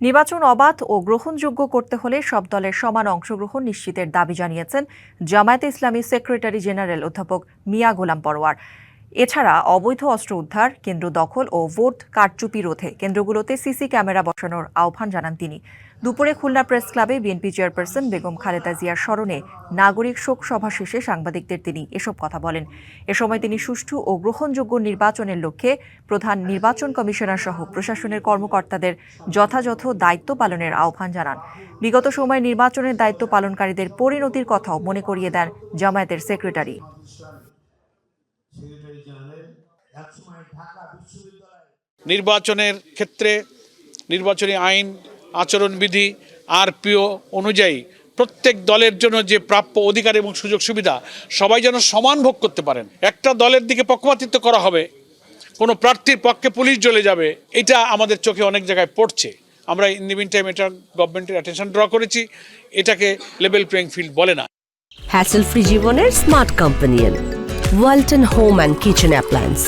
নির্বাচন অবাধ ও গ্রহণযোগ্য করতে হলে সব দলের সমান অংশগ্রহণ নিশ্চিতের দাবি জানিয়েছেন জামায়াতে ইসলামী সেক্রেটারি জেনারেল অধ্যাপক মিয়া গোলাম পরোয়ার। এছাড়া অবৈধ অস্ত্র উদ্ধার, কেন্দ্র দখল ও ভোট কারচুপি রোধে কেন্দ্রগুলোতে সিসি ক্যামেরা বসানোর আহ্বান জানান তিনি। দুপুরে খুলনা প্রেস ক্লাবে বিএনপি চেয়ারপারসন বেগম খালেদা জিয়ার স্মরণে নাগরিক শোক সভা শেষে সাংবাদিকদের তিনি এসব কথা বলেন। এ সময় তিনি সুষ্ঠু ও গ্রহণযোগ্য নির্বাচনের লক্ষ্যে প্রধান নির্বাচন কমিশনার সহ প্রশাসনের কর্মকর্তাদের যথাযথ দায়িত্ব পালনের আহ্বান জানান। বিগত সময়ে নির্বাচনের দায়িত্ব পালনকারীদের পরিণতির কথাও মনে করিয়ে দেন জামায়াতের সেক্রেটারি। নির্বাচনের ক্ষেত্রে নির্বাচনী আইন, আচরণবিধি, আরপিও অনুযায়ী প্রত্যেক দলের জন্য যে প্রাপ্য অধিকার এবং সুযোগ সুবিধা সবাই যেন সমান ভোগ করতে পারেন। একটা দলের দিকে পক্ষপাতিত্ব করা হবে, কোনো প্রার্থীর পক্ষে পুলিশ জ্বলে যাবে, এটা আমাদের চোখে অনেক জায়গায় পড়ছে। আমরা ইন দি মিন টাইম এটা গভর্নমেন্টের অ্যাটেনশন ড্র করেছি। এটাকে লেভেল প্লেইং ফিল্ড বলে না। হ্যাসেল ফ্রি জীবনের smart company Walton home and kitchen appliance.